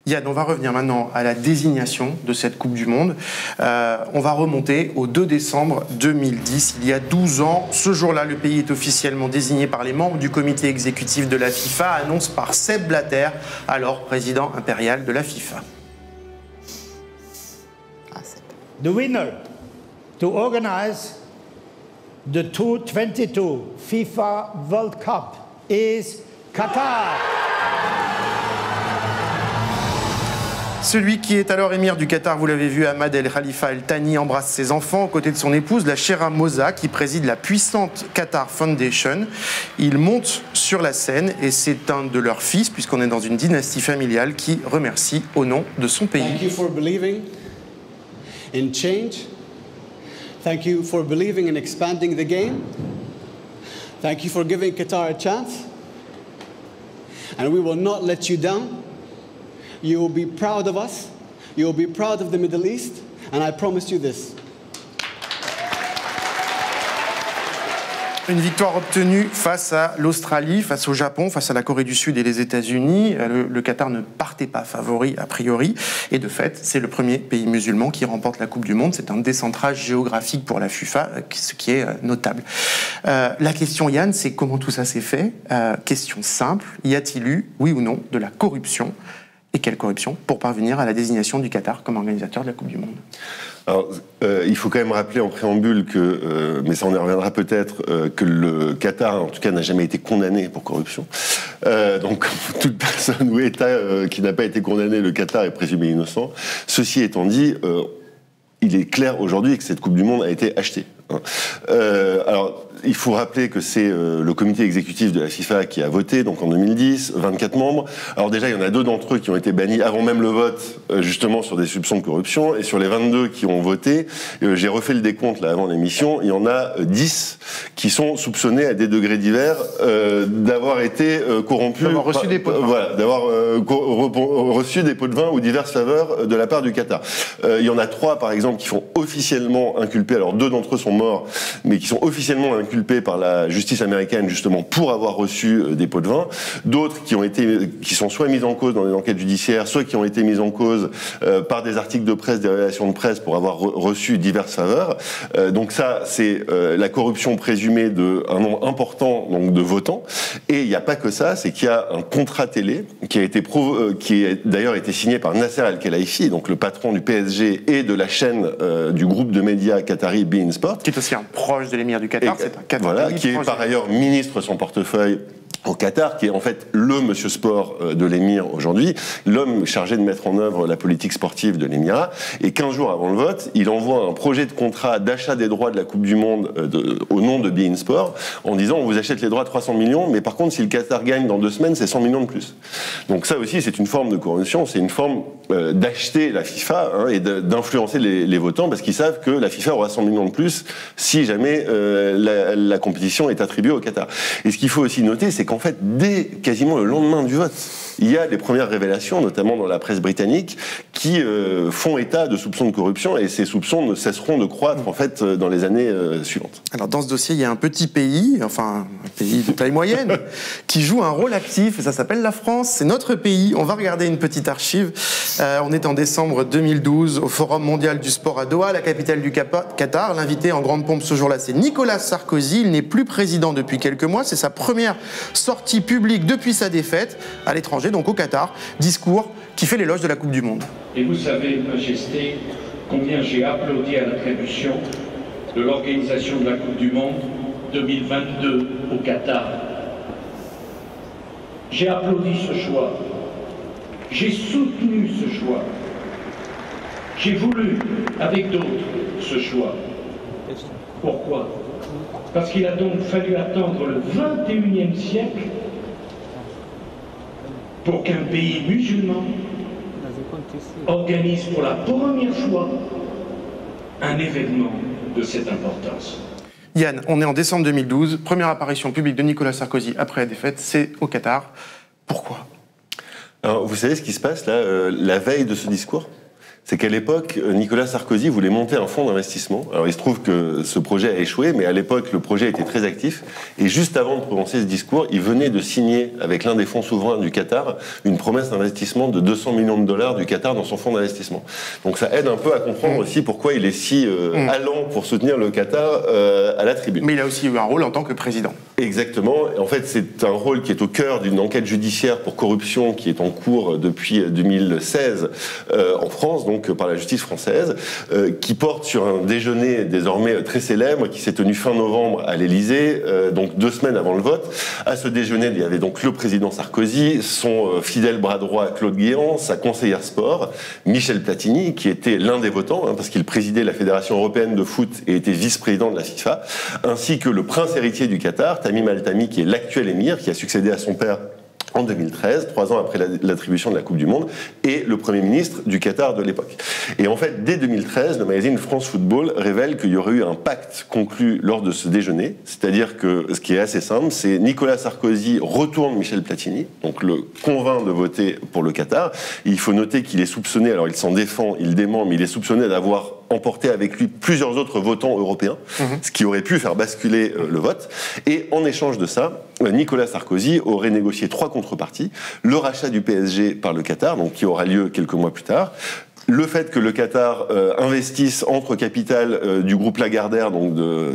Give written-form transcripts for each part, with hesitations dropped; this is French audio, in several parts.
Yann, on va revenir maintenant à la désignation de cette Coupe du Monde. On va remonter au 2 décembre 2010, il y a 12 ans. Ce jour-là, le pays est officiellement désigné par les membres du comité exécutif de la FIFA, annonce par Sepp Blatter, alors président impérial de la FIFA. The winner to organize the 2022 FIFA World Cup is Qatar. Celui qui est alors émir du Qatar, vous l'avez vu, Ahmad El Khalifa El Thani embrasse ses enfants aux côtés de son épouse, la Chera Moza, qui préside la puissante Qatar Foundation. Il monte sur la scène et c'est un de leurs fils, puisqu'on est dans une dynastie familiale, qui remercie au nom de son pays. Thank you for believing in change. Thank you for believing in expanding the game. Thank you for giving Qatar a chance. And we will not let you down. You will be proud of us. You will be proud of the Middle East. And I promise you this. Une victoire obtenue face à l'Australie, face au Japon, face à la Corée du Sud et les États-Unis. Le Qatar ne partait pas favori a priori. Et de fait, c'est le premier pays musulman qui remporte la Coupe du Monde. C'est un décentrage géographique pour la FIFA, ce qui est notable. La question, Yann, c'est comment tout ça s'est fait. Question simple, y a-t-il eu, oui ou non, de la corruption ? Et quelle corruption pour parvenir à la désignation du Qatar comme organisateur de la Coupe du Monde? Alors, il faut quand même rappeler en préambule que, mais ça on y reviendra peut-être, que le Qatar, en tout cas, n'a jamais été condamné pour corruption. Donc, toute personne ou État qui n'a pas été condamné, le Qatar est présumé innocent. Ceci étant dit, il est clair aujourd'hui que cette Coupe du Monde a été achetée. Alors, il faut rappeler que c'est le comité exécutif de la FIFA qui a voté, donc en 2010, 24 membres. Alors déjà, il y en a 2 d'entre eux qui ont été bannis avant même le vote, justement sur des soupçons de corruption. Et sur les 22 qui ont voté, j'ai refait le décompte là avant l'émission, il y en a 10 qui sont soupçonnés à des degrés divers d'avoir été corrompus. D'avoir reçu des pots de vin. Voilà, d'avoir reçu des pots de vin ou diverses faveurs de la part du Qatar. Il y en a 3, par exemple, qui sont officiellement inculpés. Alors 2 d'entre eux sont morts, mais qui sont officiellement inculpés par la justice américaine justement pour avoir reçu des pots de vin. D'autres qui sont soit mis en cause dans des enquêtes judiciaires, soit qui ont été mis en cause par des articles de presse, des révélations de presse pour avoir reçu diverses faveurs. Donc ça, c'est la corruption présumée d'un nombre important donc de votants. Et il n'y a pas que ça, c'est qu'il y a un contrat télé qui a d'ailleurs été signé par Nasser Al-Khelaifi, donc le patron du PSG et de la chaîne du groupe de médias qatari beIN Sport, qui est aussi un proche de l'émir du Qatar. Voilà, qui est par ailleurs ministre son portefeuille au Qatar, qui est en fait le monsieur sport de l'émir aujourd'hui, l'homme chargé de mettre en œuvre la politique sportive de l'émirat. Et 15 jours avant le vote, il envoie un projet de contrat d'achat des droits de la Coupe du Monde au nom de beIN Sport, en disant on vous achète les droits à 300 millions, mais par contre si le Qatar gagne dans 2 semaines, c'est 100 millions de plus. Donc ça aussi, c'est une forme de corruption, c'est une forme d'acheter la FIFA et d'influencer les votants, parce qu'ils savent que la FIFA aura 100 millions de plus si jamais la compétition est attribuée au Qatar. Et ce qu'il faut aussi noter, c'est qu'en fait, dès quasiment le lendemain du vote, il y a des premières révélations, notamment dans la presse britannique, qui font état de soupçons de corruption, et ces soupçons ne cesseront de croître en fait dans les années suivantes. Alors dans ce dossier, il y a un petit pays, enfin un pays de taille moyenne, qui joue un rôle actif, et ça s'appelle la France. C'est notre pays. On va regarder une petite archive. On est en décembre 2012 au Forum mondial du sport à Doha, la capitale du Qatar. L'invité en grande pompe ce jour-là, c'est Nicolas Sarkozy. Il n'est plus président depuis quelques mois. C'est sa première sortie publique depuis sa défaite à l'étranger, donc au Qatar. Discours qui fait l'éloge de la Coupe du Monde. Et vous savez, Majesté, combien j'ai applaudi à l'attribution de l'organisation de la Coupe du Monde 2022 au Qatar. J'ai applaudi ce choix. J'ai soutenu ce choix. J'ai voulu, avec d'autres, ce choix. Pourquoi? Parce qu'il a donc fallu attendre le 21e siècle pour qu'un pays musulman organise pour la première fois un événement de cette importance. Yann, on est en décembre 2012, première apparition publique de Nicolas Sarkozy après la défaite, c'est au Qatar. Pourquoi? Alors, vous savez ce qui se passe là, la veille de ce discours? C'est qu'à l'époque, Nicolas Sarkozy voulait monter un fonds d'investissement. Alors il se trouve que ce projet a échoué, mais à l'époque, le projet était très actif. Et juste avant de prononcer ce discours, il venait de signer, avec l'un des fonds souverains du Qatar, une promesse d'investissement de 200 millions de dollars du Qatar dans son fonds d'investissement. Donc ça aide un peu à comprendre aussi pourquoi il est si allant pour soutenir le Qatar à la tribune. Mais il a aussi eu un rôle en tant que président. Exactement. En fait, c'est un rôle qui est au cœur d'une enquête judiciaire pour corruption qui est en cours depuis 2016 en France, donc par la justice française, qui porte sur un déjeuner désormais très célèbre qui s'est tenu fin novembre à l'Élysée, donc 2 semaines avant le vote. À ce déjeuner, il y avait donc le président Sarkozy, son fidèle bras droit Claude Guéant, sa conseillère sport Michel Platini, qui était l'un des votants, parce qu'il présidait la Fédération européenne de foot et était vice-président de la FIFA, ainsi que le prince héritier du Qatar, Tamim Al-Thani, qui est l'actuel émir, qui a succédé à son père en 2013, 3 ans après l'attribution de la Coupe du Monde, et le Premier ministre du Qatar de l'époque. Et en fait, dès 2013, le magazine France Football révèle qu'il y aurait eu un pacte conclu lors de ce déjeuner, c'est-à-dire que ce qui est assez simple, c'est Nicolas Sarkozy retourne Michel Platini, donc le convainc de voter pour le Qatar. Et il faut noter qu'il est soupçonné, alors il s'en défend, il dément, mais il est soupçonné d'avoir emporté avec lui plusieurs autres votants européens, ce qui aurait pu faire basculer le vote. Et en échange de ça, Nicolas Sarkozy aurait négocié 3 contreparties. Le rachat du PSG par le Qatar, donc qui aura lieu quelques mois plus tard. Le fait que le Qatar investisse entre capital du groupe Lagardère, donc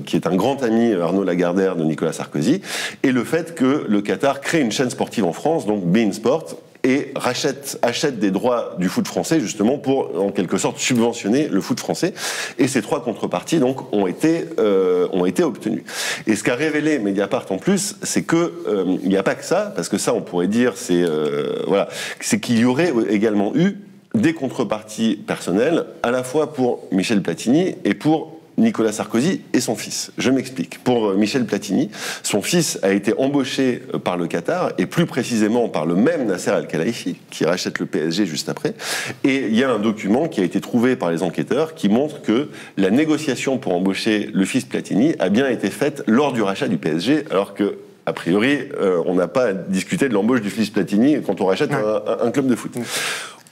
qui est un grand ami, Arnaud Lagardère, de Nicolas Sarkozy, et le fait que le Qatar crée une chaîne sportive en France, donc beIN Sport, et achète des droits du foot français, justement, pour, en quelque sorte, subventionner le foot français. Et ces 3 contreparties, donc, ont été obtenues. Et ce qu'a révélé Mediapart, en plus, c'est que il n'y a pas que ça, parce que ça, on pourrait dire, c'est qu'il y aurait également eu des contreparties personnelles, à la fois pour Michel Platini et pour Nicolas Sarkozy et son fils. Je m'explique. Pour Michel Platini, son fils a été embauché par le Qatar, et plus précisément par le même Nasser Al-Khelaifi, qui rachète le PSG juste après. Et il y a un document qui a été trouvé par les enquêteurs qui montre que la négociation pour embaucher le fils Platini a bien été faite lors du rachat du PSG, alors que a priori, on n'a pas discuté de l'embauche du fils Platini quand on rachète un club de foot.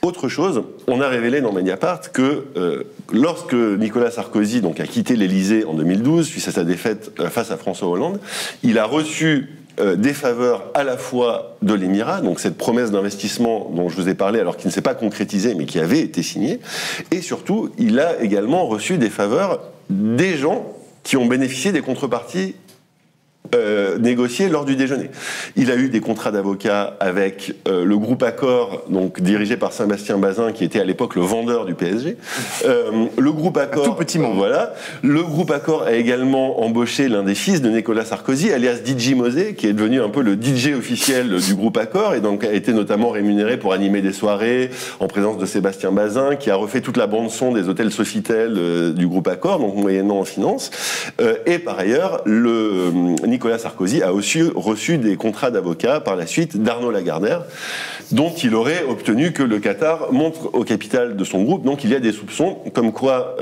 Autre chose, on a révélé dans Mediapart que lorsque Nicolas Sarkozy donc, a quitté l'Élysée en 2012, suite à sa défaite face à François Hollande, il a reçu des faveurs à la fois de l'Émirat, donc cette promesse d'investissement dont je vous ai parlé, alors qui ne s'est pas concrétisée, mais qui avait été signée, et surtout, il a également reçu des faveurs des gens qui ont bénéficié des contreparties négocié lors du déjeuner. Il a eu des contrats d'avocat avec le groupe Accor, donc dirigé par Sébastien Bazin, qui était à l'époque le vendeur du PSG. Le groupe Accor, tout petit monde. Voilà. Le groupe Accor a également embauché l'un des fils de Nicolas Sarkozy, alias DJ Mosé, qui est devenu un peu le DJ officiel du groupe Accor, et donc a été notamment rémunéré pour animer des soirées en présence de Sébastien Bazin, qui a refait toute la bande son des hôtels Sofitel du groupe Accor, donc moyennant en finance. Et par ailleurs, Nicolas Sarkozy a aussi reçu des contrats d'avocat par la suite d'Arnaud Lagardère, dont il aurait obtenu que le Qatar montre au capital de son groupe. Donc il y a des soupçons comme quoi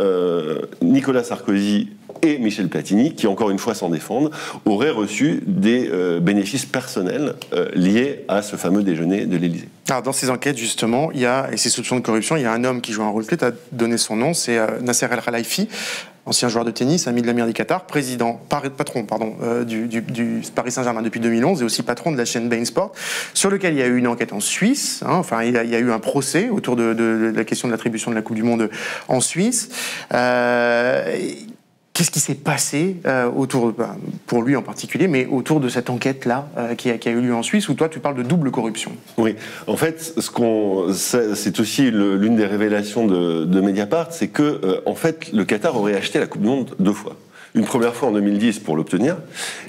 Nicolas Sarkozy et Michel Platini, qui encore une fois s'en défendent, auraient reçu des bénéfices personnels liés à ce fameux déjeuner de l'Élysée. Alors dans ces enquêtes justement, il y a, et ces soupçons de corruption, il y a un homme qui joue un rôle clé, tu as donné son nom, c'est Nasser Al-Khelaifi, ancien joueur de tennis, ami de l'Amir du Qatar, patron du Paris Saint-Germain depuis 2011 et aussi patron de la chaîne beIN Sport, sur lequel il y a eu une enquête en Suisse. Il y a eu un procès autour de la question de l'attribution de la Coupe du Monde en Suisse. Qu'est-ce qui s'est passé autour, pour lui en particulier, mais autour de cette enquête-là qui a eu lieu en Suisse, où toi tu parles de double corruption? Oui, en fait, c'est aussi l'une des révélations de Mediapart, c'est que en fait, le Qatar aurait acheté la Coupe du Monde 2 fois. Une première fois en 2010 pour l'obtenir,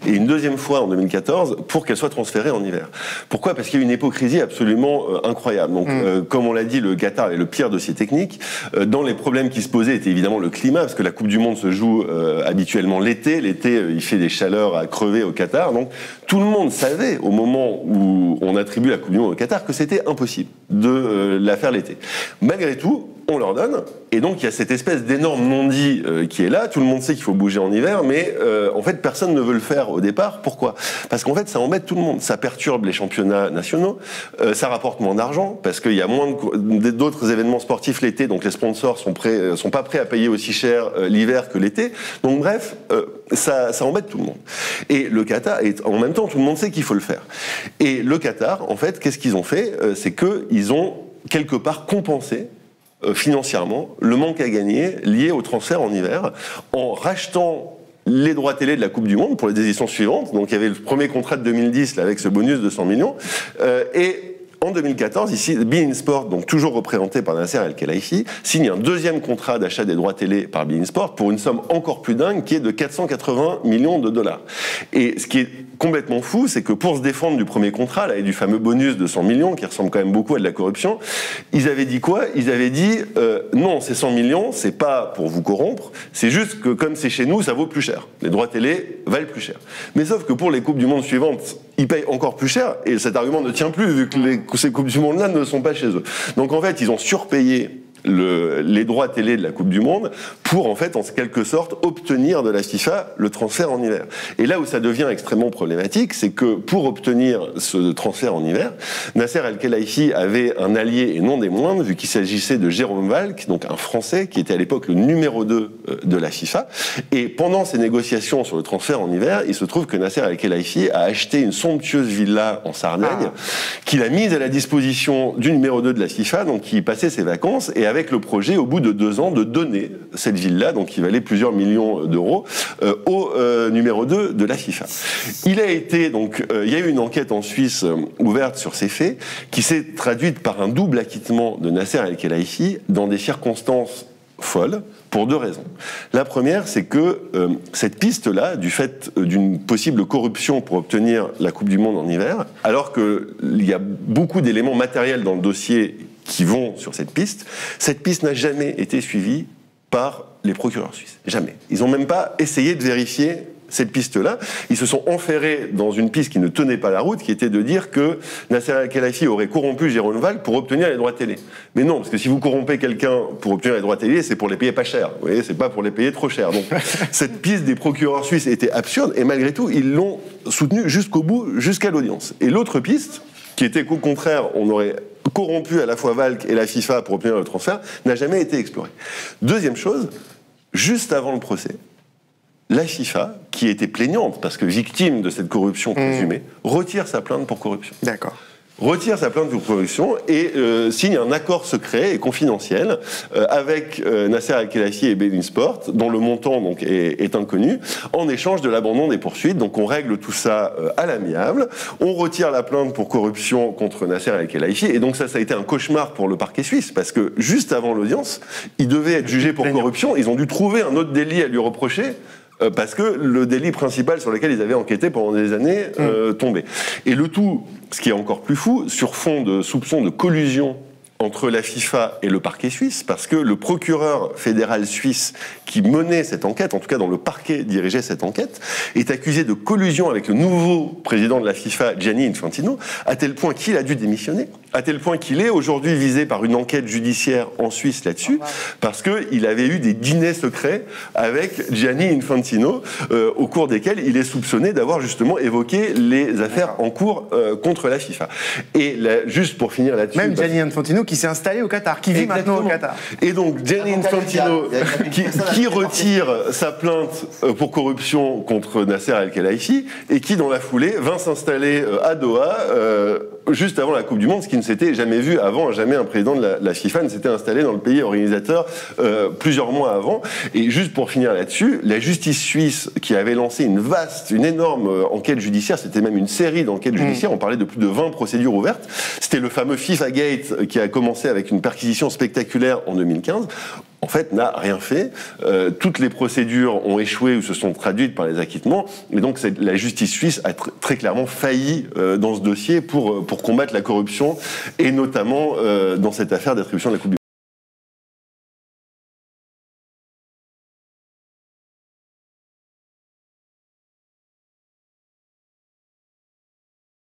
et une deuxième fois en 2014 pour qu'elle soit transférée en hiver. Pourquoi ? Parce qu'il y a une hypocrisie absolument incroyable. Donc, comme on l'a dit, le Qatar est le pire dossier technique. Dans les problèmes qui se posaient était évidemment le climat, parce que la Coupe du Monde se joue habituellement l'été. L'été, il fait des chaleurs à crever au Qatar. Donc, tout le monde savait, au moment où on attribue la Coupe du Monde au Qatar, que c'était impossible de la faire l'été. Malgré tout, on leur donne, et donc il y a cette espèce d'énorme non-dit qui est là, tout le monde sait qu'il faut bouger en hiver, mais en fait personne ne veut le faire au départ. Pourquoi ? Parce qu'en fait ça embête tout le monde, ça perturbe les championnats nationaux, ça rapporte moins d'argent, parce qu'il y a moins d'autres événements sportifs l'été, donc les sponsors sont pas prêts à payer aussi cher l'hiver que l'été, donc bref, ça embête tout le monde. Et le Qatar, et en même temps tout le monde sait qu'il faut le faire. Et le Qatar, en fait, qu'est-ce qu'ils ont fait ? C'est qu'ils ont quelque part compensé financièrement le manque à gagner lié au transfert en hiver en rachetant les droits télé de la Coupe du Monde pour les éditions suivantes. Donc il y avait le premier contrat de 2010 là, avec ce bonus de 100 millions et en 2014, ici, beIN Sport, donc toujours représenté par Nasser Al-Khelaifi, signe un deuxième contrat d'achat des droits télé par beIN Sport pour une somme encore plus dingue qui est de 480 millions de dollars. Et ce qui est complètement fou, c'est que pour se défendre du premier contrat là, et du fameux bonus de 100 millions, qui ressemble quand même beaucoup à de la corruption, ils avaient dit quoi ? Ils avaient dit non, ces 100 millions, c'est pas pour vous corrompre, c'est juste que comme c'est chez nous, ça vaut plus cher. Les droits télé valent plus cher. Mais sauf que pour les Coupes du Monde suivantes, ils payent encore plus cher, et cet argument ne tient plus, vu que ces Coupes du Monde-là ne sont pas chez eux. Donc en fait, ils ont surpayé les droits télé de la Coupe du Monde pour, en fait, en quelque sorte, obtenir de la FIFA le transfert en hiver. Et là où ça devient extrêmement problématique, c'est que pour obtenir ce transfert en hiver, Nasser Al-Khelaifi avait un allié et non des moindres, vu qu'il s'agissait de Jérôme Valk, donc un Français qui était à l'époque le numéro 2 de la FIFA. Et pendant ces négociations sur le transfert en hiver, il se trouve que Nasser Al-Khelaifi a acheté une somptueuse villa en Sardaigne, qu'il a mise à la disposition du numéro 2 de la FIFA, donc qui y passait ses vacances, et avec le projet, au bout de 2 ans, de donner cette ville-là, donc qui valait plusieurs millions d'euros, au numéro 2 de la FIFA. Il a été, donc, il y a eu une enquête en Suisse ouverte sur ces faits, qui s'est traduite par un double acquittement de Nasser Al-Khelaifi dans des circonstances folles, pour 2 raisons. La première, c'est que cette piste-là, du fait d'une possible corruption pour obtenir la Coupe du Monde en hiver, alors qu'il y a beaucoup d'éléments matériels dans le dossier qui vont sur cette piste n'a jamais été suivie par les procureurs suisses. Jamais. Ils n'ont même pas essayé de vérifier cette piste-là. Ils se sont enferrés dans une piste qui ne tenait pas la route, qui était de dire que Nasser Al-Khelaifi aurait corrompu Jérôme Valk pour obtenir les droits télé. Mais non, parce que si vous corrompez quelqu'un pour obtenir les droits télé, c'est pour les payer pas cher. Vous voyez, c'est pas pour les payer trop cher. Donc, cette piste des procureurs suisses était absurde, et malgré tout, ils l'ont soutenue jusqu'au bout, jusqu'à l'audience. Et l'autre piste, qui était qu'au contraire, on aurait corrompu à la fois Valk et la FIFA pour obtenir le transfert, n'a jamais été explorée. Deuxième chose, juste avant le procès, la FIFA, qui était plaignante, parce que victime de cette corruption présumée, retire sa plainte pour corruption. D'accord. Retire sa plainte pour corruption et signe un accord secret et confidentiel avec Nasser Al-Khelaifi et beIN Sport, dont le montant donc est inconnu, en échange de l'abandon des poursuites. Donc on règle tout ça à l'amiable, on retire la plainte pour corruption contre Nasser Al-Khelaifi, et donc ça a été un cauchemar pour le parquet suisse, parce que juste avant l'audience, il devait être jugé pour corruption, ils ont dû trouver un autre délit à lui reprocher, parce que le délit principal sur lequel ils avaient enquêté pendant des années tombait. Et le tout, ce qui est encore plus fou, sur fond de soupçons de collusion entre la FIFA et le parquet suisse, parce que le procureur fédéral suisse qui menait cette enquête, en tout cas dont le parquet dirigeait cette enquête, est accusé de collusion avec le nouveau président de la FIFA, Gianni Infantino, à tel point qu'il a dû démissionner, à tel point qu'il est aujourd'hui visé par une enquête judiciaire en Suisse là-dessus, parce qu'il avait eu des dîners secrets avec Gianni Infantino, au cours desquels il est soupçonné d'avoir justement évoqué les affaires en cours contre la FIFA. Et là, juste pour finir là-dessus... Même Gianni Infantino qui s'est installé au Qatar, qui vit maintenant au Qatar. Et donc Gianni Infantino qui retire sa plainte pour corruption contre Nasser Al-Khelaifi et qui dans la foulée va s'installer à Doha juste avant la Coupe du Monde, ce qui ne s'était jamais vu avant. Jamais un président de la FIFA ne s'était installé dans le pays organisateur plusieurs mois avant. Et juste pour finir là-dessus, la justice suisse qui avait lancé une énorme enquête judiciaire, c'était même une série d'enquêtes judiciaires, on parlait de plus de 20 procédures ouvertes, c'était le fameux FIFA Gate qui a commencé avec une perquisition spectaculaire en 2015, en fait, n'a rien fait. Toutes les procédures ont échoué ou se sont traduites par les acquittements. Et donc, la justice suisse a très clairement failli dans ce dossier pour combattre la corruption, et notamment dans cette affaire d'attribution de la Coupe du Monde.